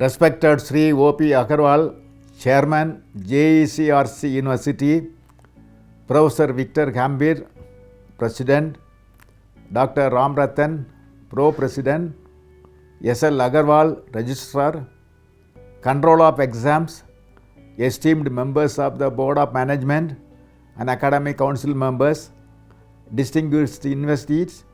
Respected Sri O.P. Agarwal, Chairman, JECRC University, Professor Victor Gambhir, President, Dr. Ram Ratan, Pro-President, S.L. Agarwal, Registrar, Controller of Exams, esteemed members of the Board of Management and Academic Council members, distinguished universities,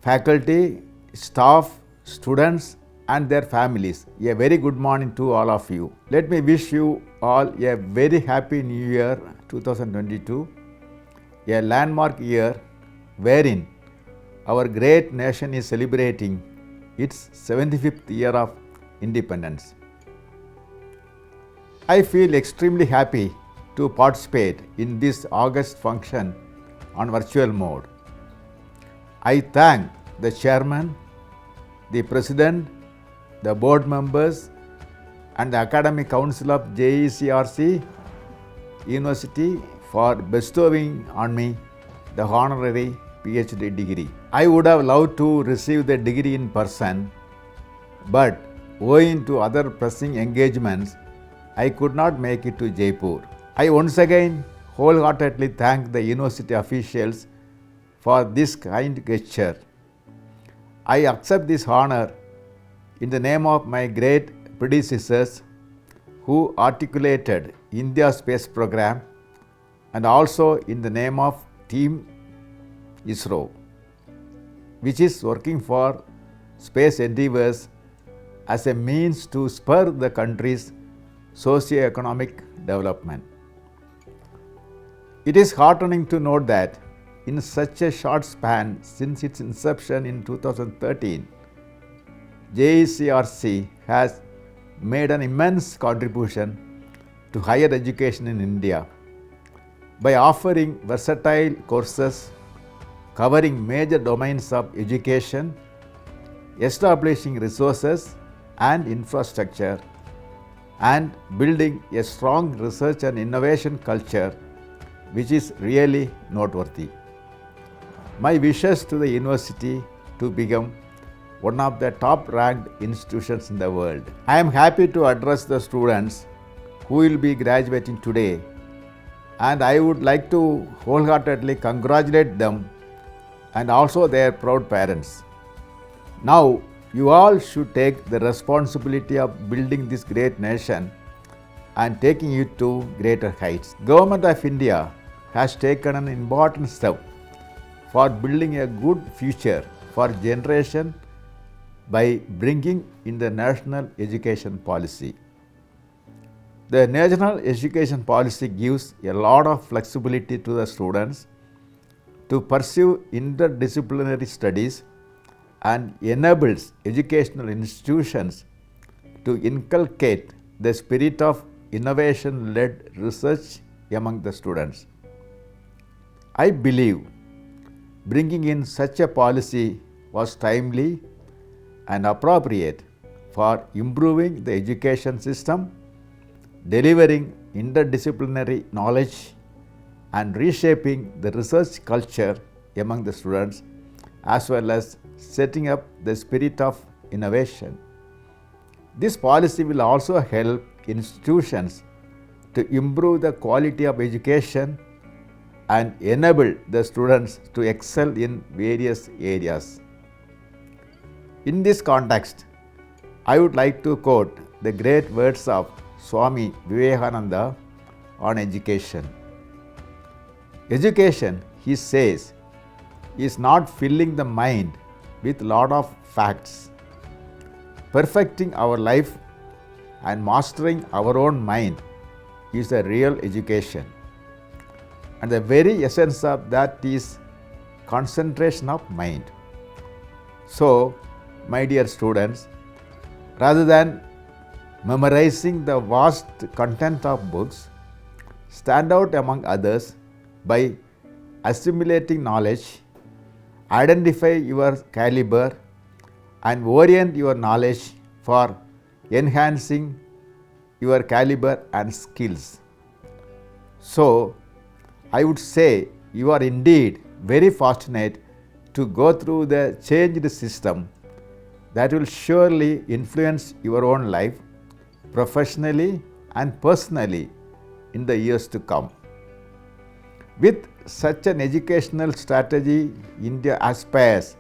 faculty, staff, students, and their families. A very good morning to all of you. Let me wish you all a very happy New Year 2022, a landmark year wherein our great nation is celebrating its 75th year of independence. I feel extremely happy to participate in this August function on virtual mode. I thank the Chairman, the President, the Board members, and the Academic Council of JECRC University for bestowing on me the honorary PhD degree. I would have loved to receive the degree in person, but owing to other pressing engagements, I could not make it to Jaipur. I once again wholeheartedly thank the university officials for this kind gesture. I accept this honor in the name of my great predecessors who articulated India's space program, and also in the name of Team ISRO, which is working for space endeavors as a means to spur the country's socio-economic development. It is heartening to note that in such a short span since its inception in 2013, JECRC has made an immense contribution to higher education in India by offering versatile courses covering major domains of education, establishing resources and infrastructure, and building a strong research and innovation culture, which is really noteworthy. My wishes to the university to become one of the top-ranked institutions in the world. I am happy to address the students who will be graduating today, and I would like to wholeheartedly congratulate them and also their proud parents. Now, you all should take the responsibility of building this great nation and taking it to greater heights. Government of India has taken an important step for building a good future for generation by bringing in the National Education Policy. The National Education Policy gives a lot of flexibility to the students to pursue interdisciplinary studies and enables educational institutions to inculcate the spirit of innovation-led research among the students. I believe bringing in such a policy was timely and appropriate for improving the education system, delivering interdisciplinary knowledge, and reshaping the research culture among the students, as well as setting up the spirit of innovation. This policy will also help institutions to improve the quality of education and enable the students to excel in various areas. In this context, I would like to quote the great words of Swami Vivekananda on education. Education, he says, is not filling the mind with lot of facts. Perfecting our life and mastering our own mind is a real education. And the very essence of that is concentration of mind. So, my dear students, rather than memorizing the vast content of books, stand out among others by assimilating knowledge, identify your caliber, and orient your knowledge for enhancing your caliber and skills. So, I would say you are indeed very fortunate to go through the changed system that will surely influence your own life professionally and personally in the years to come. With such an educational strategy, India aspires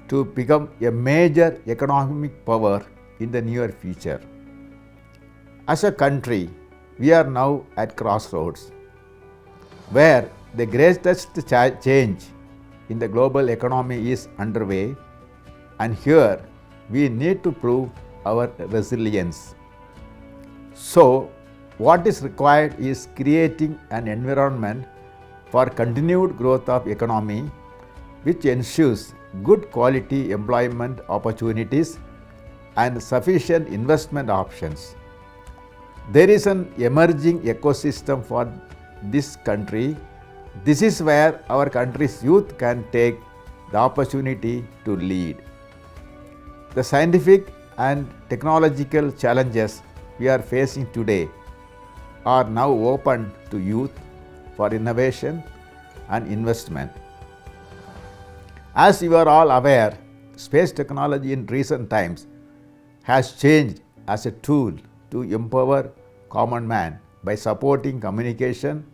to become a major economic power in the near future. As a country, we are now at crossroads where the greatest change in the global economy is underway, and here we need to prove our resilience. So, what is required is creating an environment for continued growth of economy which ensures good quality employment opportunities and sufficient investment options. There is an emerging ecosystem for this country. This is where our country's youth can take the opportunity to lead. The scientific and technological challenges we are facing today are now open to youth for innovation and investment. As you are all aware, space technology in recent times has changed as a tool to empower common man by supporting communication,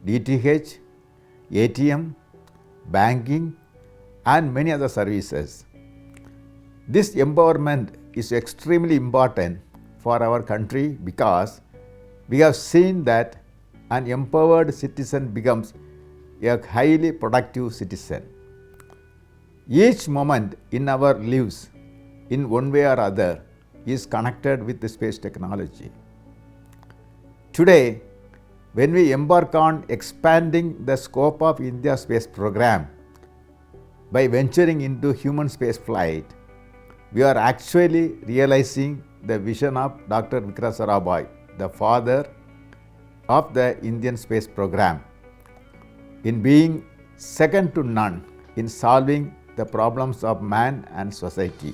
DTH, ATM, banking, and many other services. This empowerment is extremely important for our country because we have seen that an empowered citizen becomes a highly productive citizen. Each moment in our lives, in one way or other, is connected with the space technology. Today, when we embark on expanding the scope of India's space program by venturing into human space flight, we are actually realizing the vision of Dr. Vikram Sarabhai, the father of the Indian space program, in being second to none in solving the problems of man and society.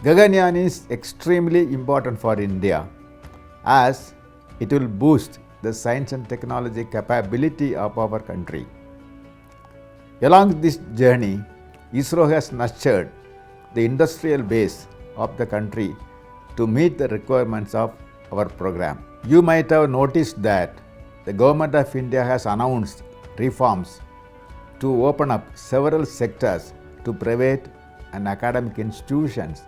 Gaganyaan is extremely important for India as it will boost the science and technology capability of our country. Along this journey, ISRO has nurtured the industrial base of the country to meet the requirements of our program. You might have noticed that the Government of India has announced reforms to open up several sectors to private and academic institutions,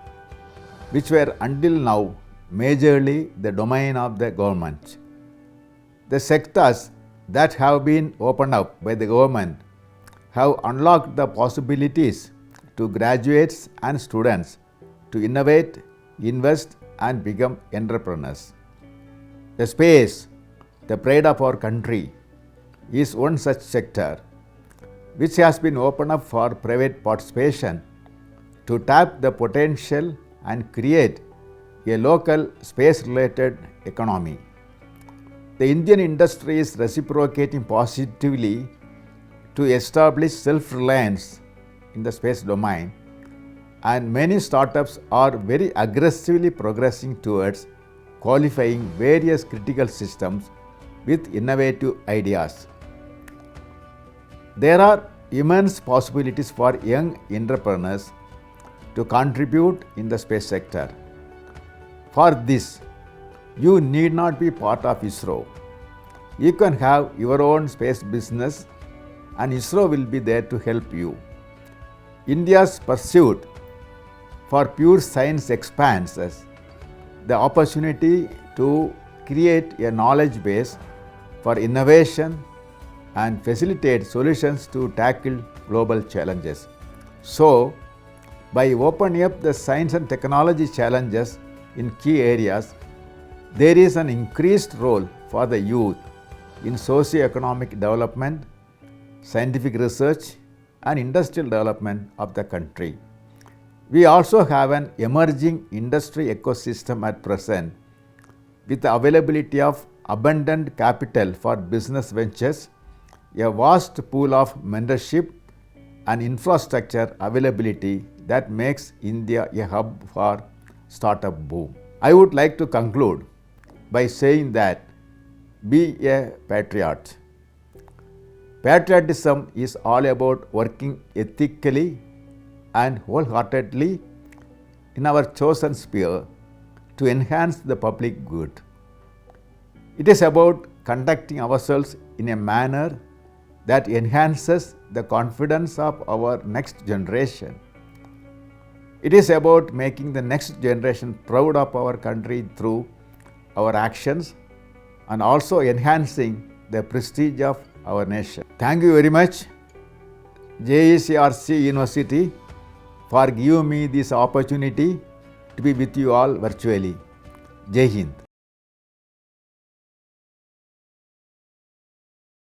which were until now majorly the domain of the government. The sectors that have been opened up by the government have unlocked the possibilities to graduates and students to innovate, invest, and become entrepreneurs. The space, the pride of our country, is one such sector which has been opened up for private participation to tap the potential and create a local space-related economy. The Indian industry is reciprocating positively to establish self-reliance in the space domain, and many startups are very aggressively progressing towards qualifying various critical systems with innovative ideas. There are immense possibilities for young entrepreneurs to contribute in the space sector. For this, you need not be part of ISRO. You can have your own space business and ISRO will be there to help you. India's pursuit for pure science expands the opportunity to create a knowledge base for innovation and facilitate solutions to tackle global challenges. So, by opening up the science and technology challenges in key areas, there is an increased role for the youth in socio-economic development, scientific research, and industrial development of the country. We also have an emerging industry ecosystem at present with the availability of abundant capital for business ventures, a vast pool of mentorship and infrastructure availability that makes India a hub for startup boom. I would like to conclude by saying that be a patriot. Patriotism is all about working ethically and wholeheartedly in our chosen sphere to enhance the public good. It is about conducting ourselves in a manner that enhances the confidence of our next generation. It is about making the next generation proud of our country through our actions and also enhancing the prestige of our nation. Thank you very much, JECRC University, for giving me this opportunity to be with you all virtually. Jai Hind.